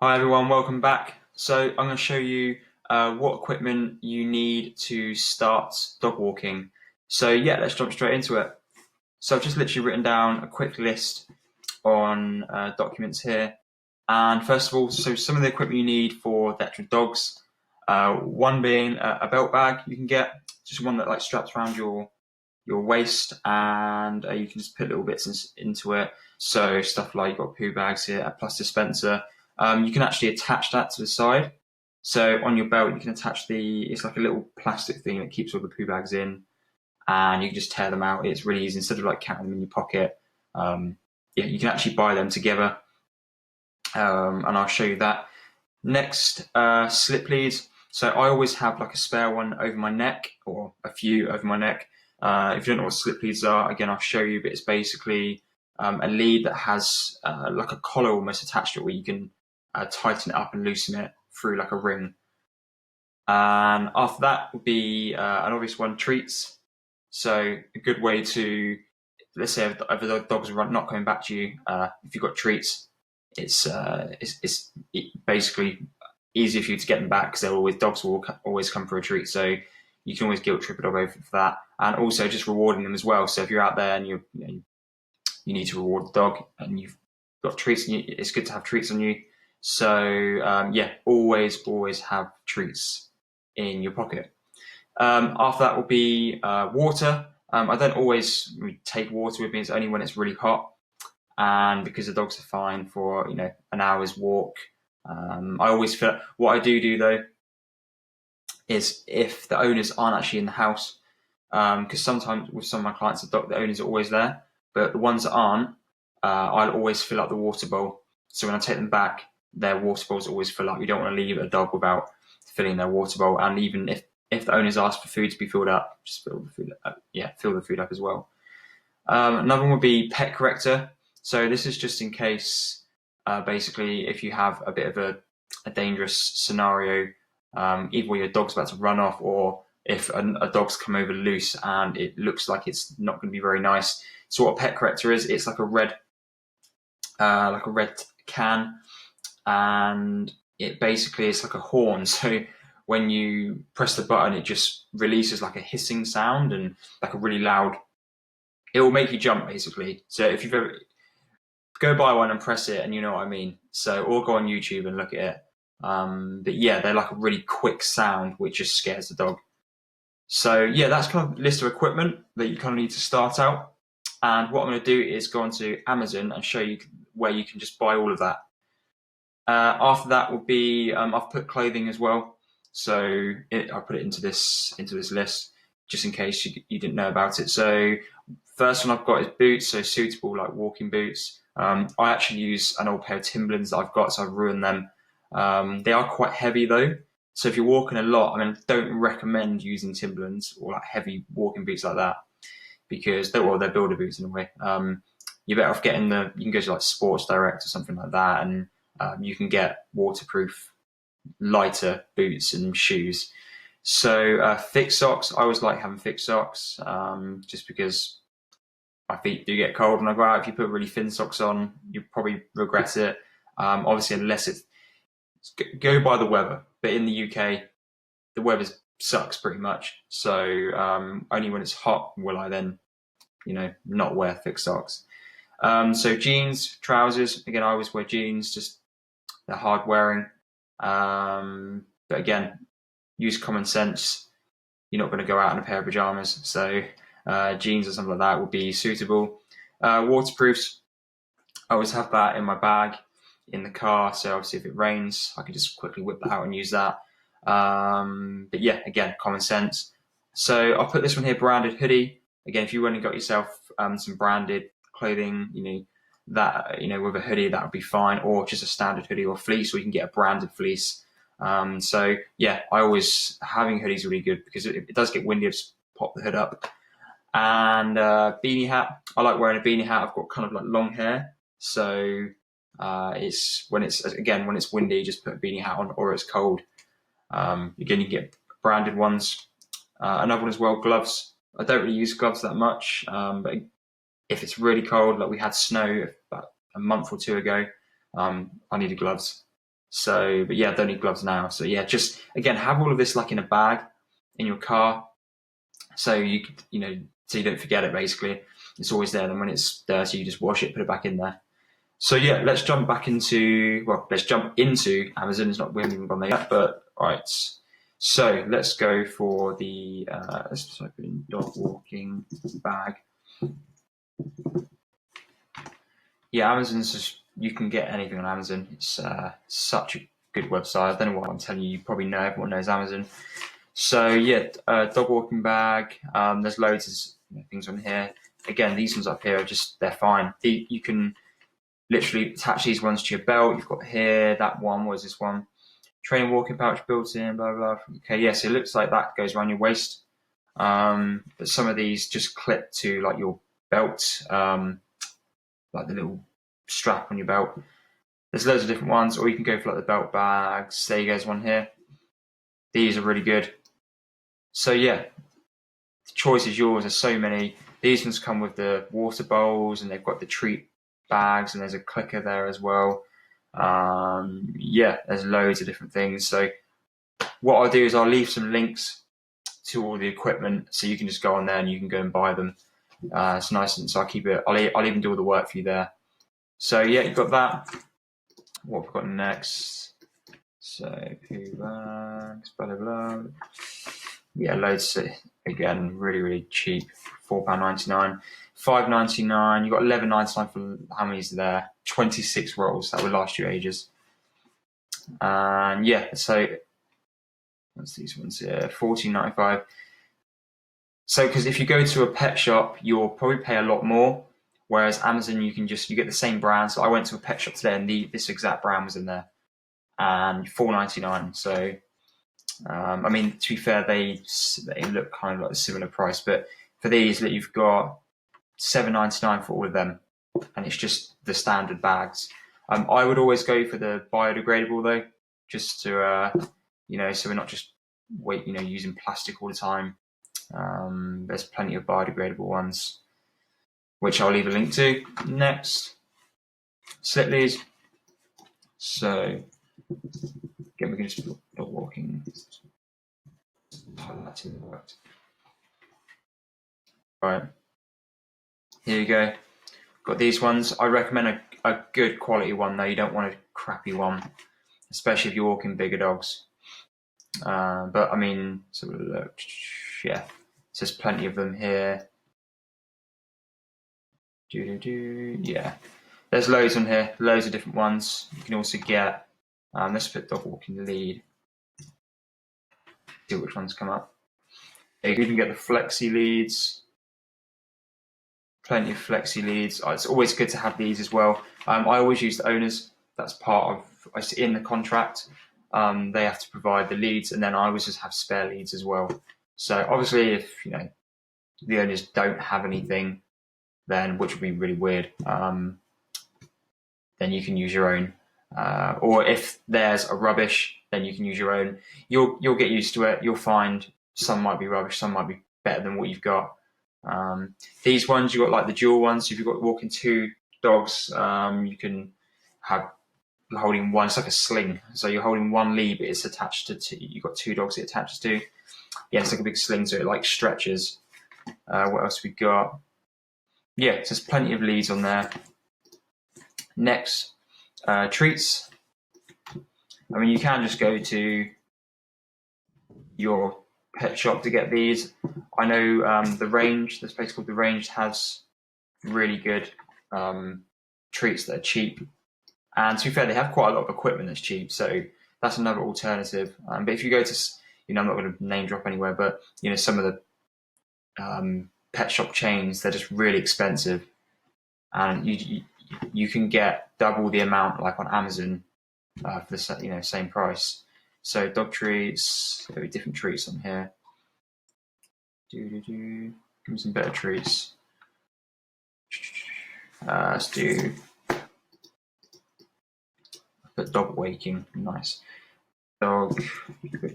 Hi everyone, welcome back. So I'm going to show you what equipment you need to start dog walking. So yeah, let's jump straight into it. So I've just literally written down a quick list on documents here. And first of all, so some of the equipment you need for the actual dogs. One being a belt bag you can get, just one that like straps around your waist, and you can just put little bits into it. So stuff like you've got poo bags here, a plus dispenser. You can actually attach that to the side. So on your belt, you can attach it's like a little plastic thing that keeps all the poo bags in, and you can just tear them out. It's really easy instead of like carrying them in your pocket. Yeah, you can actually buy them together, and I'll show you that. Next, slip leads. So I always have like a spare one over my neck, or a few over my neck. If you don't know what slip leads are, again, I'll show you, but it's basically a lead that has like a collar almost attached to it where you can tighten it up and loosen it through like a ring. And after that would be an obvious one, treats. So a good way to, let's say if the dogs are not coming back to you, if you've got treats, it's basically easier for you to get them back because dogs will always come for a treat. So you can always guilt trip a dog over for that, and also just rewarding them as well. So if you're out there and you need to reward the dog and you've got treats, and it's good to have treats on you. So yeah, always have treats in your pocket. After that will be water. I don't always take water with me. It's only when it's really hot, and because the dogs are fine for an hour's walk. I always feel what I do though is if the owners aren't actually in the house, because sometimes with some of my clients the owners are always there, but the ones that aren't, I'll always fill up the water bowl. So when I take them back, their water bowls always fill up. You don't want to leave a dog without filling their water bowl, and even if the owners ask for food to be filled up, just fill the food up. Yeah, fill the food up as well. Another one would be pet corrector. So this is just in case, basically, if you have a bit of a dangerous scenario, either where your dog's about to run off, or if a dog's come over loose and it looks like it's not going to be very nice. So what a pet corrector is, it's like a red can, and it basically is like a horn. So when you press the button, it just releases like a hissing sound and like a really loud. It will make you jump basically. So if you've ever go buy one and press it, and you know what I mean. So or go on YouTube and look at it. But yeah, they're like a really quick sound which just scares the dog. So yeah, that's kind of a list of equipment that you kind of need to start out. And what I'm going to do is go onto Amazon and show you where you can just buy all of that. After that will be I've put clothing as well, so I put it into this list just in case you didn't know about it. So first one I've got is boots, so suitable like walking boots. I actually use an old pair of Timberlands that I've got, so I've ruined them. They are quite heavy though, so if you're walking a lot, I mean, don't recommend using Timberlands or like heavy walking boots like that, because they're builder boots in a way. You're better off getting you can go to like Sports Direct or something like that, and you can get waterproof, lighter boots and shoes. So thick socks, I always like having thick socks, just because my feet do get cold when I go out. If you put really thin socks on, you probably regret it. Obviously, unless go by the weather, but in the UK, the weather sucks pretty much. So only when it's hot will I then, not wear thick socks. So jeans, trousers. Again, I always wear jeans. Just they're hard wearing. But again, use common sense. You're not going to go out in a pair of pajamas. So jeans or something like that would be suitable. Waterproofs. I always have that in my bag in the car. So obviously if it rains, I can just quickly whip that out and use that. But yeah, again, common sense. So I'll put this one here, branded hoodie. Again, if you went and got yourself some branded clothing, with a hoodie, that would be fine, or just a standard hoodie or fleece, or you can get a branded fleece. So yeah, having hoodies really good because it does get windy. Just pop the hood up. And beanie hat. I like wearing a beanie hat. I've got kind of like long hair, so it's when it's windy, just put a beanie hat on, or it's cold. Again, you can get branded ones. Another one as well, gloves. I don't really use gloves that much, but if it's really cold, like we had snow about a month or two ago, I needed gloves. So, but yeah, I don't need gloves now. So yeah, just again, have all of this like in a bag in your car. So you so you don't forget it basically. It's always there. Then when it's dirty, you just wash it, put it back in there. So yeah, let's jump into Amazon. It's not, we haven't even gone there yet, but right. So let's go for the let's just type in dog walking bag. Yeah, Amazon's just, you can get anything on Amazon. It's such a good website. I don't know what I'm telling you. You probably know, everyone knows Amazon. So yeah, dog walking bag. There's loads of things on here. Again, these ones up here are just, they're fine. You can literally attach these ones to your belt. You've got here, that one was this one. Training walking pouch built in, blah, blah, blah. Okay, yes, yeah, so it looks like that goes around your waist. But some of these just clip to like your belt, like the little strap on your belt. There's loads of different ones, or you can go for like the belt bags. There goes one here. These are really good. So yeah, the choice is yours. There's so many. These ones come with the water bowls, and they've got the treat bags, and there's a clicker there as well. Yeah, there's loads of different things. So what I'll do is I'll leave some links to all the equipment, so you can just go on there and you can go and buy them. It's nice, and so I'll keep it. I'll even do all the work for you there. So yeah, you've got that. What we've got next? So poo bags, blah blah blah. Yeah, loads. Again, really cheap. £4.99, £5.99. You got £11.99 for how many's there? 26 rolls. That will last you ages. And yeah, so what's these ones here? £14.95. So, because if you go to a pet shop, you'll probably pay a lot more. Whereas Amazon, you get the same brand. So I went to a pet shop today, and this exact brand was in there, and £4.99. So, I mean, to be fair, they look kind of like a similar price, but for these, you've got £7.99 for all of them, and it's just the standard bags. I would always go for the biodegradable though, just to so we're not just using plastic all the time. There's plenty of biodegradable ones, which I'll leave a link to. Next, Slippleys. So again, we can just dog walking. Highlighting the works. Right, here you go. Got these ones. I recommend a good quality one though. You don't want a crappy one, especially if you're walking bigger dogs. But I mean, so look, yeah, there's plenty of them here. Yeah, there's loads on here, loads of different ones. You can also get, let's put dog walking lead. See which ones come up. You can get the flexi leads. Plenty of flexi leads. It's always good to have these as well. I always use the owners. That's part of, it's in the contract. They have to provide the leads, and then I always just have spare leads as well. So obviously, if the owners don't have anything, then which would be really weird, then you can use your own. Or if there's a rubbish, then you can use your own. You'll get used to it. You'll find some might be rubbish, some might be better than what you've got. These ones, you've got like the dual ones. So if you've got walking two dogs, you can have holding one. It's like a sling. So you're holding one lead, but it's attached to two. You've got two dogs it attaches to. Yeah, it's like a big sling, so it like stretches. What else we got? Yeah, so there's plenty of leads on there. Next, treats. I mean, you can just go to your pet shop to get these. I know the Range, this place called the Range, has really good treats that are cheap. And to be fair, they have quite a lot of equipment that's cheap, so that's another alternative. But if you go to, I'm not going to name drop anywhere, but some of the pet shop chains, they're just really expensive, and you can get double the amount like on Amazon for the same price. So dog treats, there'll be different treats on here. Give me some better treats. Let's do put dog waking. Nice. Dog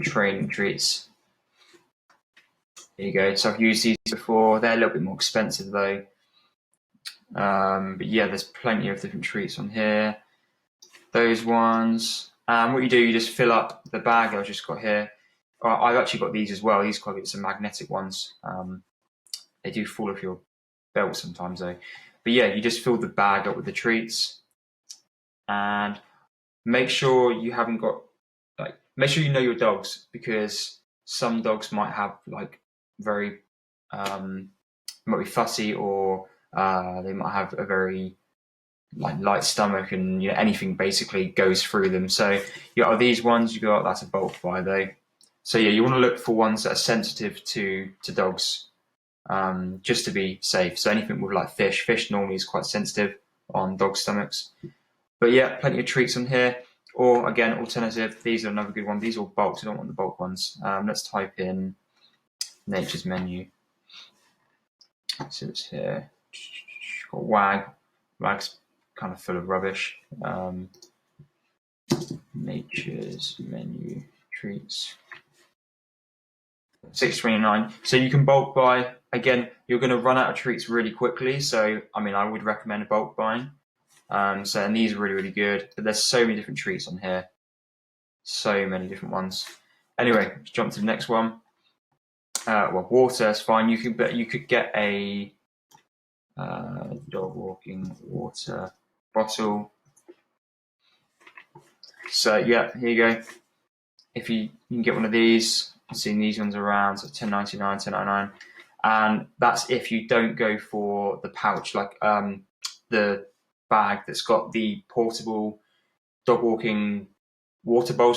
training treats. There you go. So I've used these before. They're a little bit more expensive though. But yeah, there's plenty of different treats on here. Those ones. What you do, you just fill up the bag I've just got here. I've actually got these as well. These quite good, some magnetic ones. They do fall off your belt sometimes though. But yeah, you just fill the bag up with the treats, and make sure you haven't got make sure you know your dogs, because some dogs might have very might be fussy, or they might have a very light stomach, and anything basically goes through them. So these ones you got, that's a bulk buy though. So yeah, you want to look for ones that are sensitive to dogs, just to be safe. So anything with fish normally is quite sensitive on dog stomachs. But yeah, plenty of treats on here. Or again, alternative, these are another good one. These are all bulks, I don't want the bulk ones. Let's type in Nature's Menu. So it's here. Got Wag. Wag's kind of full of rubbish. Nature's Menu treats. $6.29. So you can bulk buy. Again, you're going to run out of treats really quickly. So I would recommend bulk buying. And these are really, really good. But there's so many different treats on here. So many different ones. Anyway, let's jump to the next one. Water is fine. You could get a dog walking water bottle. So yeah, here you go. If you can get one of these, I've seen these ones around, so $10.99, $10.99, and that's if you don't go for the pouch, the bag that's got the portable dog walking water bowl.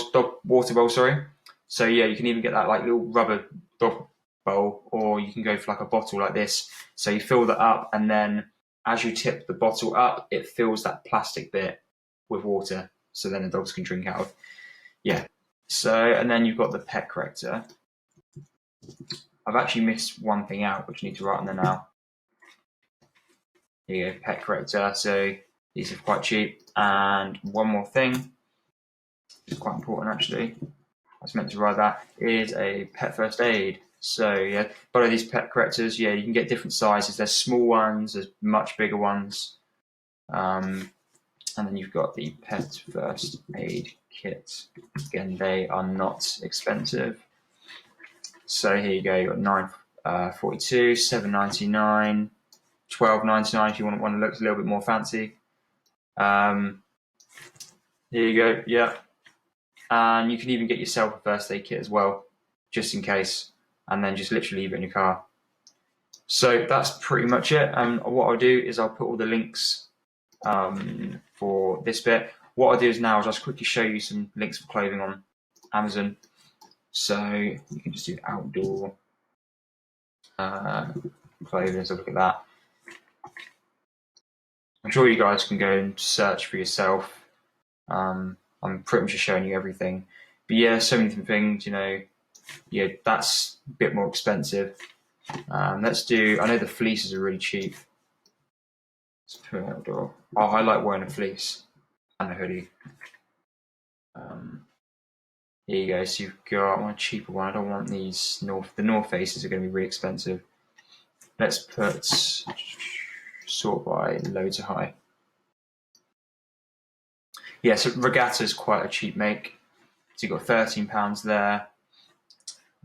Sorry. So yeah, you can even get that little rubber dog bowl, or you can go for a bottle like this. So you fill that up, and then as you tip the bottle up, it fills that plastic bit with water, so then the dogs can drink out of. Yeah. So, and then you've got the pet corrector. I've actually missed one thing out, which I need to write on there now. Here you go, pet corrector. So these are quite cheap. And one more thing, it's quite important actually, I was meant to write that, is a pet first aid. So yeah, both of these pet correctors, yeah, you can get different sizes. There's small ones, there's much bigger ones. And then you've got the pet first aid kit. Again, they are not expensive. So here you go, you've got $9.42, $7.99, $12.99 if you want one that looks a little bit more fancy. Here you go, yeah. And you can even get yourself a first aid kit as well, just in case, and then just literally leave it in your car. So that's pretty much it. And what I'll do is I'll put all the links for this bit. What I'll do is now is I'll just quickly show you some links for clothing on Amazon. So you can just do outdoor clothing, so look at that. I'm sure you guys can go and search for yourself. I'm pretty much just showing you everything. But yeah, so many different things, yeah, that's a bit more expensive. Let's do, I know the fleeces are really cheap. Let's put outdoor. Oh, I like wearing a fleece and a hoodie. Here you go, so you've got one cheaper one. I don't want these the North Faces are going to be really expensive. Let's put sort by low to high. Yeah, so Regatta is quite a cheap make. So you've got £13 there.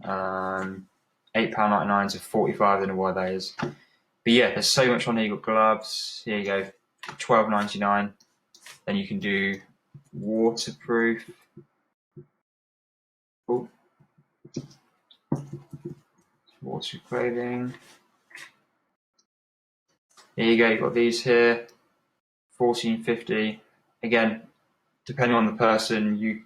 £8.99 to $45. I don't know why that is. But yeah, there's so much on here. You've got gloves. Here you go, $12.99. Then you can do waterproof. Oh. Waterproof clothing. Here you go, you've got these here, $14.50. Again, depending on the person, you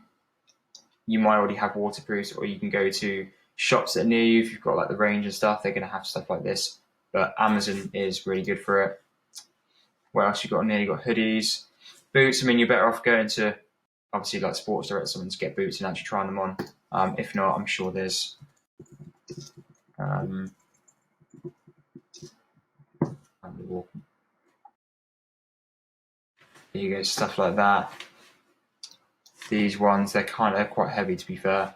might already have waterproofs, or you can go to shops that are near you. If you've got the range and stuff, they're going to have stuff like this. But Amazon is really good for it. What else you got on there? You got hoodies, boots. You're better off going to obviously Sports Direct, someone to get boots and actually trying them on. If not, I'm sure there's there you go, stuff like that. These ones, they're quite heavy, to be fair.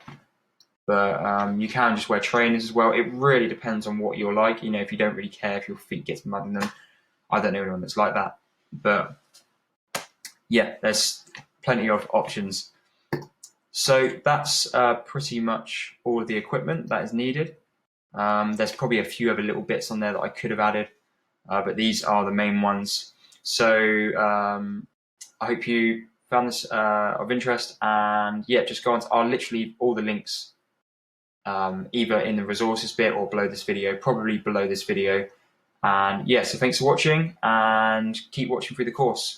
But you can just wear trainers as well. It really depends on what you're like. If you don't really care if your feet get mud in them. I don't know anyone that's like that. But yeah, there's plenty of options. So that's pretty much all of the equipment that is needed. There's probably a few other little bits on there that I could have added, but these are the main ones. So I hope you found this of interest, and yeah, just go on. I'll literally leave all the links either in the resources bit or below this video, probably below this video. And yeah, so thanks for watching, and keep watching through the course.